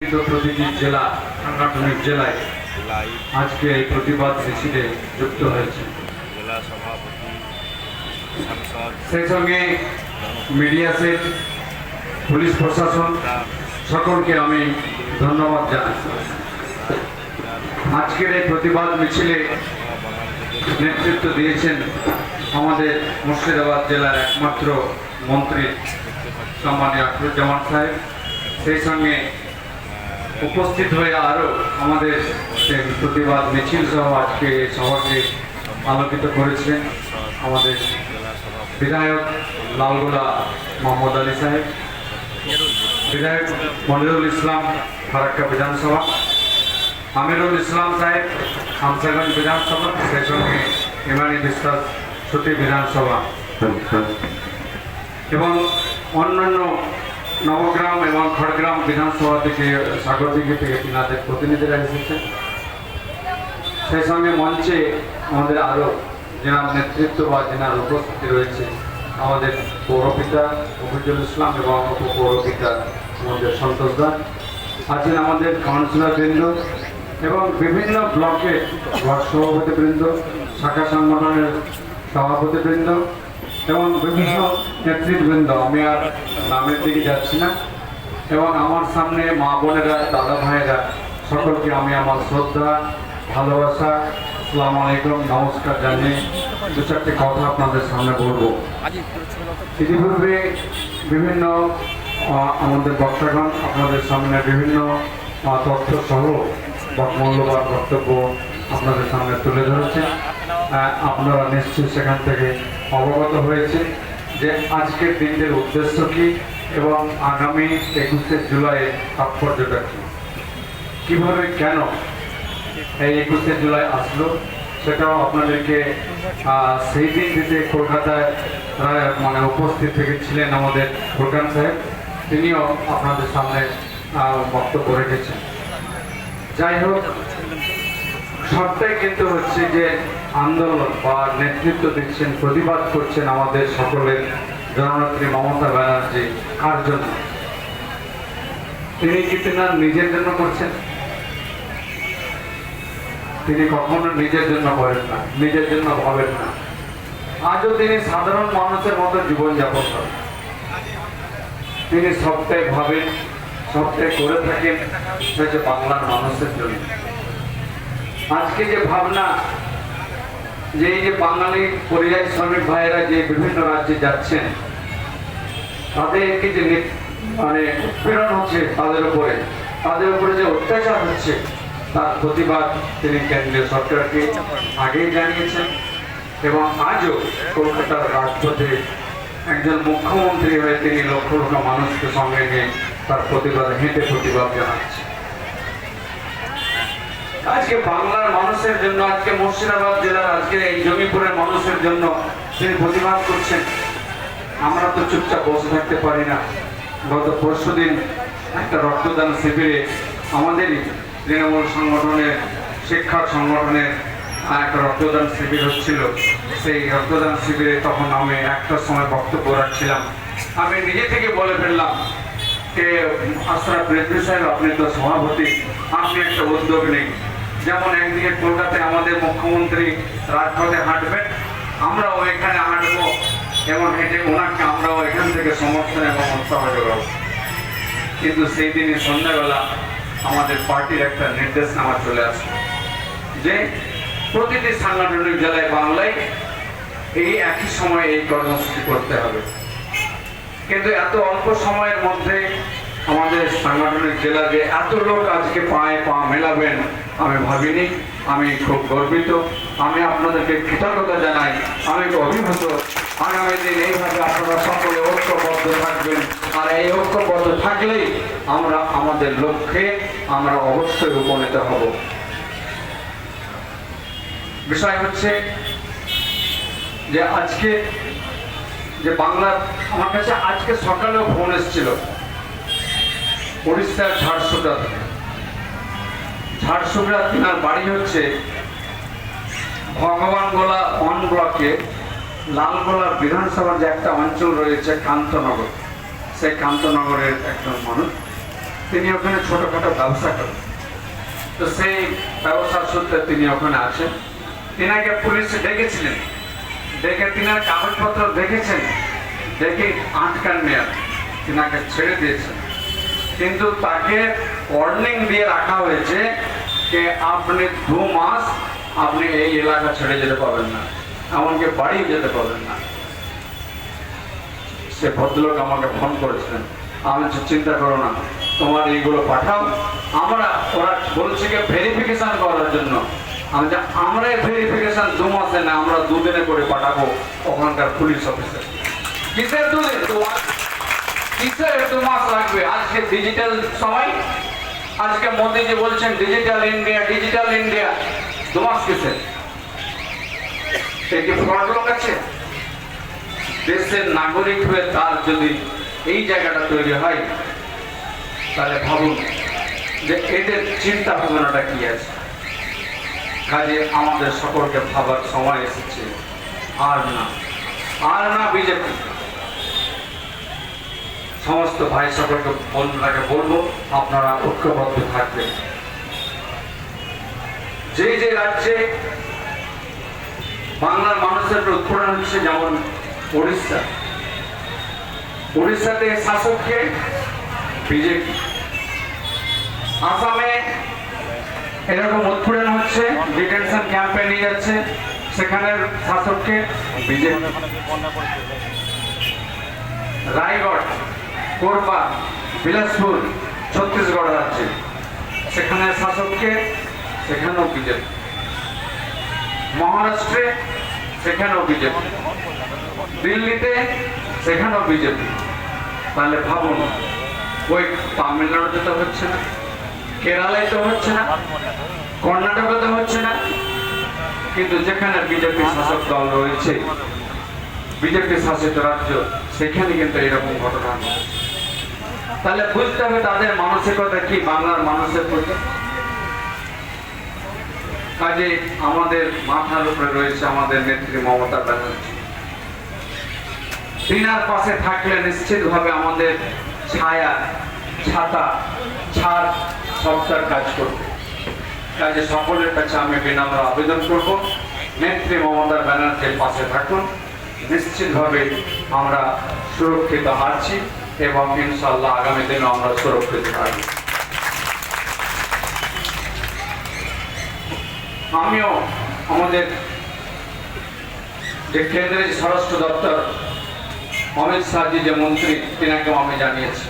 প্রতিটি জেলা সাংগঠনিক জেলায় আজকে এই প্রতিবাদ মিছিলে যুক্ত হয়েছে। জেলা সভাপতি, সাংসদ, সেই সঙ্গে মিডিয়া সেট, পুলিশ প্রশাসন সকলকে আমি ধন্যবাদ জানাই। আজকের এই প্রতিবাদ মিছিলে নেতৃত্ব দিয়েছেন আমাদের মুর্শিদাবাদ জেলার একমাত্র মন্ত্রী সম্মানীয় আকরুজ্জামান সাহেব। সেই সঙ্গে উপস্থিত হয়ে আরও আমাদের প্রতিবাদ মিছিল সহ আজকে সভাকে আলোকিত করেছেন আমাদের বিধায়ক লালগোলা মোহাম্মদ আলী সাহেব, বিধায়ক মনিরুল ইসলাম ফারাক্কা বিধানসভা, আমিরুল ইসলাম সাহেব শামসাগঞ্জ বিধানসভা, সেই সঙ্গে ইমানি বিশ্বাস সুতি বিধানসভা এবং অন্যান্য নবগ্রাম এবং খড়গ্রাম বিধানসভা থেকে সাগরদিঘি থেকে তিনাদের প্রতিনিধিরা এসেছেন। সেই সঙ্গে মঞ্চে আমাদের আরও যেনার নেতৃত্ব বা যেনার উপস্থিতি রয়েছে আমাদের পৌরপিতা মফিজুল ইসলাম এবং উপপৌরপিতা আমাদের সন্তোষ দাস আছেন, আমাদের কাউন্সিলরবৃন্দ এবং বিভিন্ন ব্লকের ব্লক সভাপতিবৃন্দ, শাখা সংগঠনের সভাপতিবৃন্দ এবং বিভিন্ন নেতৃবৃন্দ। আমি আর নামের দিকে যাচ্ছি না। এবং আমার সামনে মা বোনেরা, দাদা ভাইয়েরা, সকলকে আমি আমার শ্রদ্ধা, ভালোবাসা, আসসালামু আলাইকুম, নমস্কার জানিয়ে দু চারটি কথা আপনাদের সামনে বলবো। ইতিপূর্বে বিভিন্ন আমাদের বক্তাগণ আপনাদের সামনে বিভিন্ন তথ্য সহ মূল্যবান বক্তব্য আপনাদের সামনে তুলে ধরেছেন। আপনারা নিশ্চয়ই সেখান থেকে অবগত হয়েছে যে আজকের দিনটির উদ্দেশ্য কী এবং আগামী 21শে জুলাইয়ের তাৎপর্যটা কী, কীভাবে কেন এই 21শে জুলাই আসলো সেটাও আপনাদেরকে সেই দিনটিতে কলকাতায় উপস্থিত থেকেছিলেন আমাদের ফুরকান সাহেব, তিনিও আপনাদের সামনে বক্তব্য রেখেছেন। যাই হোক, সবটাই কিন্তু হচ্ছে যে আন্দোলন বা নেতৃত্ব দিচ্ছেন, প্রতিবাদ করছেন আমাদের সকলের জননেত্রী মমতা ব্যানার্জি। কার জন্য? তিনি কি তেনার নিজের জন্য করছেন? তিনি কখনো নিজের জন্য করেন না, নিজের জন্য ভাবেন না। আজও তিনি সাধারণ মানুষের মতো জীবনযাপন করেন। তিনি সবটাই ভাবেন, সবটাই করে থাকেন হচ্ছে বাংলার মানুষের জন্য। আজকে যে ভাবনা যে এই যে বাঙালি পরিযায়ী শ্রমিক ভাইয়েরা যে বিভিন্ন রাজ্যে যাচ্ছেন, তাদেরকে যে উৎপীড়ন হচ্ছে তাদের উপরে যে অত্যাচার হচ্ছে, তার প্রতিবাদ তিনি কেন্দ্রীয় সরকারকে আগেই জানিয়েছেন এবং আজও কলকাতার রাজপথে একজন মুখ্যমন্ত্রী হয়ে তিনি লক্ষ লক্ষ মানুষকে সঙ্গে নিয়ে তার হেঁটে প্রতিবাদ জানাচ্ছে। আজকে বাংলার মানুষের জন্য, আজকে মুর্শিদাবাদ জেলার, আজকে এই জমিপুরের মানুষের জন্য তিনি প্রতিবাদ করছেন। আমরা তো চুপচাপ বসে থাকতে পারি না। গত পরশুদিন একটা রক্তদান শিবিরে আমাদেরই তৃণমূল সংগঠনের, শিক্ষক সংগঠনের একটা রক্তদান শিবির হচ্ছিল। সেই রক্তদান শিবিরে তখন আমি একটার সময় বক্তব্য রাখছিলাম। আমি নিজে থেকে বলে ফেললাম যে আশরাফ রেজভী সাহেব, আপনি তো সভাপতি, আপনি একটা উদ্যোগ নিন। যেমন একদিকে কলকাতায় আমাদের মুখ্যমন্ত্রী রাজপথে হাঁটবেন, আমরাও এখানে হাঁটবো এবং হেঁটে ওনাকে আমরাও এখান থেকে সমর্থন এবং উৎসাহ যোগাবো। কিন্তু সেই দিনই সন্ধ্যাবেলা আমাদের পার্টির একটা নির্দেশনামা চলে আসে যে প্রতিটি সাংগঠনিক জেলায় বাংলায় এই একই সময়ে এই কর্মসূচি করতে হবে। কিন্তু এত অল্প সময়ের মধ্যে আমাদের সাংগঠনিক জেলা যে এত লোক আজকে পায়ে পা মেলাবেন আমি ভাবিনি। আমি খুব গর্বিত, আমি আপনাদেরকে কৃতজ্ঞতা জানাই, আমি অভিভূত। আগামী দিন এইভাবে আপনারা সকলে ঐক্যবদ্ধ থাকবেন, আর এই ঐক্যবদ্ধ থাকলেই আমরা আমাদের লক্ষ্যে আমরা অবশ্যই উপনীত হব। বিষয় হচ্ছে যে আজকে যে বাংলার, আমার কাছে আজকে সকালেও ফোন এসেছিল উড়িষ্যার ঝাড়সুগুড়া থেকে। ঝাড়সুগুড়া তিনার বাড়ি হচ্ছে ভগবানগোলা 1 ব্লকে লালগোলা বিধানসভার যে একটা অঞ্চল রয়েছে কান্তনগর, সেই কান্তনগরের একজন মানুষ। তিনি ওখানে ছোটখাটো ব্যবসা করেন। তো সেই ব্যবসার সূত্রে তিনি ওখানে আসেন। তিনাকে পুলিশ ডেকেছিলেন, দেখে তিনার কাগজপত্র দেখেছেন, দেখে আটকান নেয়া তিনাকে ছেড়ে দিয়েছেন। কিন্তু তাকে ওয়ার্নিং দিয়ে রাখা হয়েছে যে আপনি 2 মাস আপনি এই এলাকা ছেড়ে যেতে পারবেন না, এমনকি বাড়ি যেতে পারবেন না। সে ভদ্রলোক আমাকে ফোন করেছিলেন, আমি বলছি, চিন্তা করো না, তোমার এইগুলো পাঠাও। ওরা বলছে কি ভেরিফিকেশন করার জন্য। আমরা ভেরিফিকেশন 2 মাসে না, আমরা 2 দিনে করে পাঠাবো ওখানকার পুলিশ অফিসার। কিসের 2 দিন? কিসের 2 মাস লাগবে? আজকে ডিজিটাল সময়, আজকে মোদীজি বলছেন ডিজিটাল ইন্ডিয়া, ডিজিটাল ইন্ডিয়া। 2 মাস কিসের? সে কি ফ্রড লোক আছে? দেশের নাগরিক হয়ে তার যদি এই জায়গাটা তৈরি হয়, তাহলে ভাবুন যে এদের চিন্তা ভাবনাটা কি আছে। কাজে আমাদের সকলকে ভাবার সময় এসেছে। আর না বিজেপি। সমস্ত ভাই সকলকে বন্ধুরাকে বলবো, আপনারা ঐক্যবদ্ধ থাকবেন। যে যে রাজ্যে বাংলার মানুষের উৎপন্ন হচ্ছে, যেমন উড়িষ্যাতে শাসককে বিজেপি, আসামে এরকম উৎপীড়ন হচ্ছে, ডিটেনশন ক্যাম্পে নিয়ে যাচ্ছে, সেখানের শাসককে বিজেপি। রায়গড়, কোরবা, বিলাসপুর, ছত্তিশগড় রাজ্যে সেখানের শাসককে, সেখানেও বিজেপি। মহারাষ্ট্রে সেখানেও বিজেপি, দিল্লিতে সেখানেও বিজেপি। তাহলে ভাবুন, ওই তামিলনাড়ুতে তো হচ্ছে না, কেরালায় তো হচ্ছে না, কর্ণাটকে তো হচ্ছে না, কিন্তু যেখানে বিজেপি শাসক দল রয়েছে, বিজেপি শাসিত রাজ্য, সেখানে কিন্তু এরকম ঘটনা ঘটে। তাহলে বুঝতে হবে তাদের মানসিকতা কি বাংলার মানুষের প্রতি। কাজে আমাদের মাথার উপরে রয়েছে আমাদের নেত্রী মমতা ব্যানার্জি। তিনার পাশে থাকলে নিশ্চিতভাবে আমাদের ছায়া, ছাতা, ছাদ সবটার কাজ করবে। কাজে সকলের কাছে আমি বিনম্র আবেদন করব, নেত্রী মমতা ব্যানার্জির পাশে থাকুন। নিশ্চিতভাবে আমরা সুরক্ষিত আছি এবং ইনশাআল্লাহ আগামী দিনে আমরা সুরক্ষিত থাকব। আমিও আমাদের যে কেন্দ্রের স্বরাষ্ট্র দপ্তর অমিত শাহজি যে মন্ত্রী, তিনাকেও আমি জানিয়েছি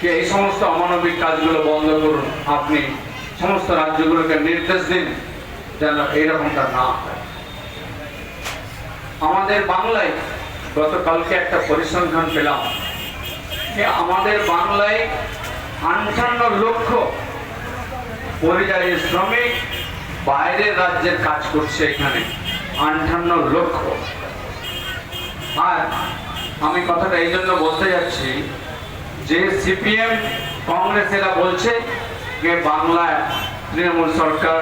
যে এই সমস্ত অমানবিক কাজগুলো বন্ধ করুন। আপনি সমস্ত রাজ্যগুলোকে নির্দেশ দিন যেন এইরকমটা না হয়। আমাদের বাংলায় গতকালকে একটা পরিসংখ্যান পেলাম যে আমাদের বাংলায় 58 লক্ষ পরিযায়ী শ্রমিক বাইরের রাজ্যের কাজ করছে এখানে, 58 লক্ষ। আর আমি কথাটা এই জন্য বলতে যাচ্ছি যে সিপিএম কংগ্রেস এরা বলছে যে বাংলায় তৃণমূল সরকার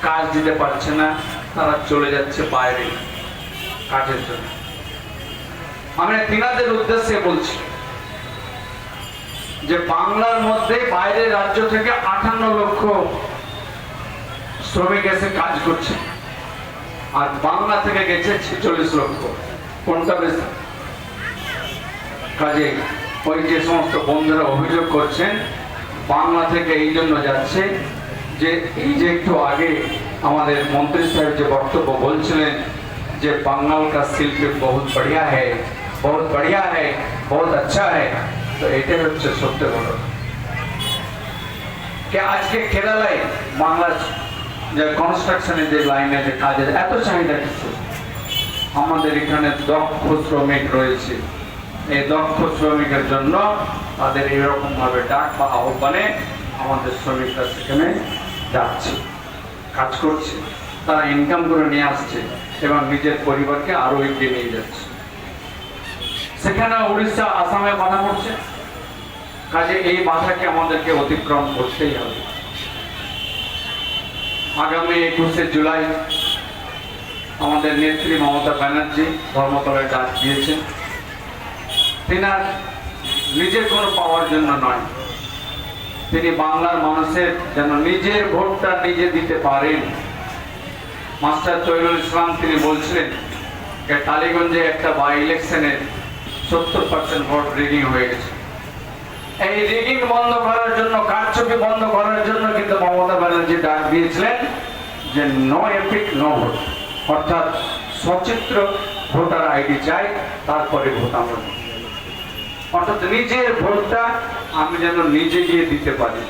কাজ দিতে পারছে না, তারা চলে যাচ্ছে বাইরে কাজের জন্য। আমি তিনাদের উদ্দেশ্যে বলছি যে বাংলার মধ্যে বাইরের রাজ্য থেকে 58 লক্ষ শ্রমিক এসে কাজ করছে, আর বাংলা থেকে গেছে 46 লক্ষ। কোনটা বেশি? কাজে ওই যে সমস্ত বন্ধুরা অভিযোগ করছেন বাংলা থেকে এই জন্য যাচ্ছে যে এই যে একটু আগে আমাদের মন্ত্রী সাহেব যে বক্তব্য বলছিলেন যে বাঙাল কা শিল্প বহুত বড়িয়া হ্যায়, বহুত বড়িয়া হ্যায়, বহুত আচ্ছা হ্যায়। তো এটাই হচ্ছে সত্য ঘটনা। কে আজকে কেরালায় বাংলার যে কনস্ট্রাকশনের যে লাইনে যে কাজের এত চাহিদা কিছু, আমাদের এখানে দক্ষ শ্রমিক রয়েছে। এই দক্ষ শ্রমিকের জন্য তাদের এরকম ভাবে ডাক বা আহ্বানে আমাদের শ্রমিকরা সেখানে যাচ্ছে, কাজ করছে, তারা ইনকাম করে নিয়ে আসছে এবং নিজের পরিবারকে আরো এগিয়ে নিয়ে যাচ্ছে। সেখানে উড়িষ্যা, আসামে বাধা পড়ছে। কাজে এই বাধাকে আমাদেরকে অতিক্রম করতেই হবে। আগামী 21শে জুলাই আমাদের নেত্রী মমতা ব্যানার্জি ধর্মতলায় ডাক দিয়েছেন। তিনার নিজের কোনো পাওয়ার জন্য নয়, তিনি বাংলার মানুষের যেন নিজের ভোটটা নিজে দিতে পারেন। মাস্টার তৈরুল ইসলাম তিনি বলছিলেন যে টালিগঞ্জে একটা বাই ইলেকশনের 70% ভোট রিগিং হয়ে গেছে। এই রিগিং বন্ধ করার জন্য, কারচুপি বন্ধ করার জন্য কিন্তু মমতা ব্যানার্জি ডাক দিয়েছিলেন যে নো এপিক নো ভোট, অর্থাৎ সচিত্র ভোটার আইডি চাই, তারপরে ভোট আমরা দেব। অর্থাৎ নিজের ভোটটা আমি যেন নিজে গিয়ে দিতে পারি,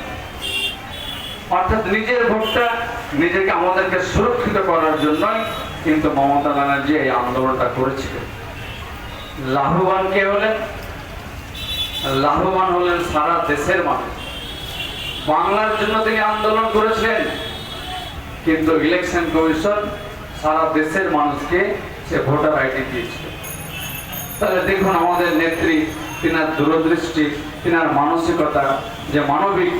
অর্থাৎ নিজের ভোটটা নিজেকে আমাদেরকে সুরক্ষিত করার জন্যই কিন্তু মমতা ব্যানার্জি এই আন্দোলনটা করেছিলেন। লাভবান কে হলেন? লাভবান হলেন সারা দেশের মানুষ। বাংলার জন্য তিনি আন্দোলন করেছিলেন, কিন্তু ইলেকশন কমিশন সারা দেশের মানুষকে সে ভোটার আইডি দিয়েছিল। তাহলে দেখুন আমাদের নেত্রী, তিনার দূরদৃষ্টি, তিনার মানসিকতা যে মানবিক,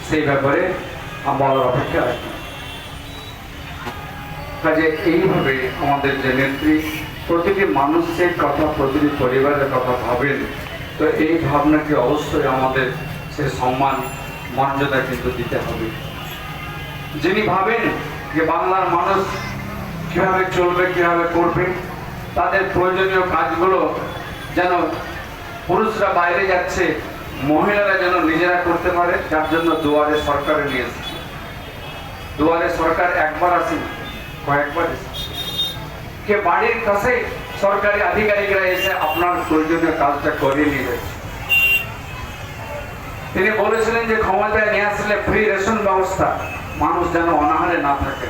সেই ব্যাপারে বলার অপেক্ষা রাখি। কাজে এইভাবে আমাদের যে নেত্রী প্রতিটি মানুষের কথা, প্রতিটি পরিবারের কথা ভাবেন, তো এই ভাবনাকে অবশ্যই আমাদের সে সম্মান মর্যাদা কিন্তু দিতে হবে। যিনি ভাবেন যে বাংলার মানুষ কিভাবে চলবে, কিভাবে করবে, তাদের প্রয়োজনীয় কাজগুলো যেন পুরুষরা বাইরে যাচ্ছে, মহিলারা যেন নিজেরা করতে পারে, যার জন্য দুয়ারে সরকারে নিয়ে এসেছে। দুয়ারে সরকার একবার আসেনি, কয়েকবার এসেছে। কে বাড়ির কাছে সরকারি আধিকারিকরা এসে আপনার প্রয়োজনীয় কাজটা করিয়ে নিয়ে যাচ্ছে। তিনি বলেছিলেন যে ক্ষমতায় নিয়ে আসলে ফ্রি রেশন ব্যবস্থা, মানুষ যেন অনাহারে না থাকে,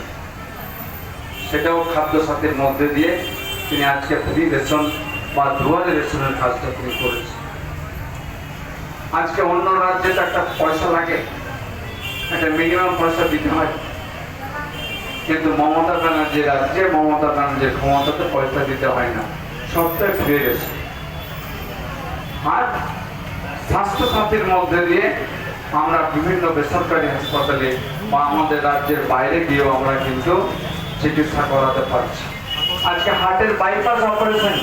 সেটাও খাদ্য সাথীর মধ্যে দিয়ে তিনি আজকে ফ্রি রেশন বা দুয়ারে রেশনের কাজটা তিনি করেছেন। আজকে অন্য রাজ্যে তো একটা পয়সা লাগে, একটা মিনিমাম পয়সা দিতে হয়, কিন্তু মমতা ব্যানার্জি রাজ্যে, মমতা ব্যানার্জির ক্ষমতাতে পয়সা দিতে হয় না, সবটাই ফ্রি রেশন। আর স্বাস্থ্য সাথীর মধ্যে দিয়ে আমরা বিভিন্ন বেসরকারি হাসপাতালে বা আমাদের রাজ্যের বাইরে গিয়েও আমরা কিন্তু চিকিৎসা করাতে পারছি। আজকে হার্টের বাইপাস অপারেশন,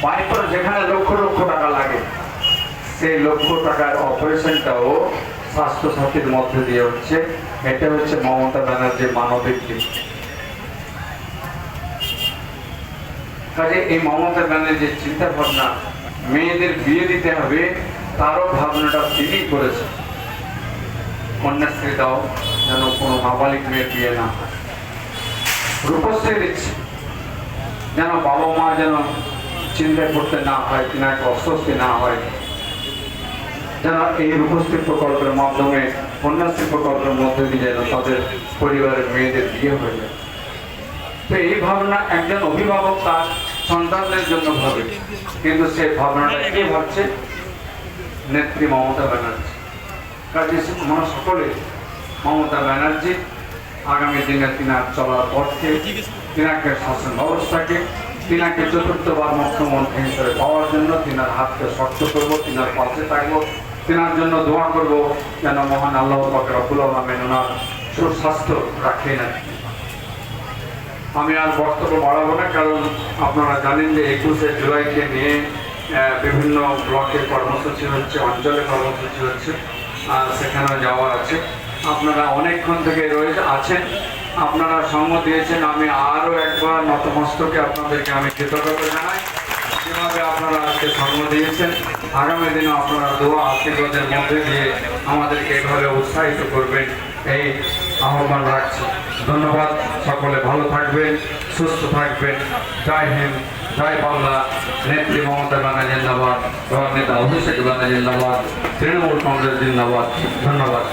বাইপাস যেখানে লক্ষ লক্ষ টাকা লাগে, সেই লক্ষ টাকার অপারেশনটাও স্বাস্থ্য সাথীর মধ্যে দিয়ে হচ্ছে। এটা হচ্ছে মমতা ব্যানার্জির মানবিক দিক। কাজে এই মমতা ব্যানার্জির চিন্তা ভাবনা, মেয়েদের বিয়ে দিতে হবে, তারও ভাবনাটা তিনি করেছেন। কন্যাশ্রী দাও, যেন কোনো নাবালিক মেয়ের বিয়ে না হয়। রূপশ্রী দিচ্ছে, যেন বাবা মা যেন চিন্তায় করতে না হয়, কিনাকে অস্বস্তি না হয়, যেন এই রূপশ্রী প্রকল্পের মাধ্যমে, কন্যাশ্রী প্রকল্পের মধ্যে দিয়ে যেন তাদের পরিবারের মেয়েদের বিয়ে হয়ে যায়। তো এই ভাবনা একজন অভিভাবক তার সন্তানদের জন্য ভাবে, কিন্তু সেই ভাবনাটা কে ভাবছে? নেত্রী মমতা ব্যানার্জি। কাজে আমরা সকলে মমতা ব্যানার্জি আগামী দিনে তিনার চলার পথকে, তিনাকে শাসন ব্যবস্থাকে, তিনাকে চতুর্থবার মুখ্যমন্ত্রী হিসেবে পাওয়ার জন্য তিনার হাতকে শক্ত করবো, তিনার পাশে থাকবো, তিনার জন্য দোয়া করবো যেন মহান আল্লাহ পাক রব্বুল আলামিন ওনার সুস্বাস্থ্য রাখে না। আমি আর বক্তব্য বাড়াবো না, কারণ আপনারা জানেন যে 21শে জুলাইকে নিয়ে বিভিন্ন ব্লকে কর্মসূচি হচ্ছে, অঞ্চলে কর্মসূচি হচ্ছে, সেখানে যাওয়ার আছে। আপনারা অনেকক্ষণ থেকে রয়েছে আছেন, আপনারা সঙ্গ দিয়েছেন। আমি আরও একবার নতমস্তকে আপনাদেরকে আমি কৃতজ্ঞতা জানাই, যেভাবে আপনারা আজকে সঙ্গ দিয়েছেন। আগামী দিনে আপনারা দোয়া আশীর্বাদের মধ্যে দিয়ে আমাদেরকে এভাবে উৎসাহিত করবেন, এই আহ্বান রাখছি। ধন্যবাদ। সকলে ভালো থাকবেন, সুস্থ থাকবেন। জয় হিন্দ, জয় বাংলা। নেত্রী মমতা ব্যানার্জি জিন্দাবাদ, নেতা অভিষেক ব্যানার্জি জিন্দাবাদ, তৃণমূল কংগ্রেস জিন্দাবাদ। ধন্যবাদ।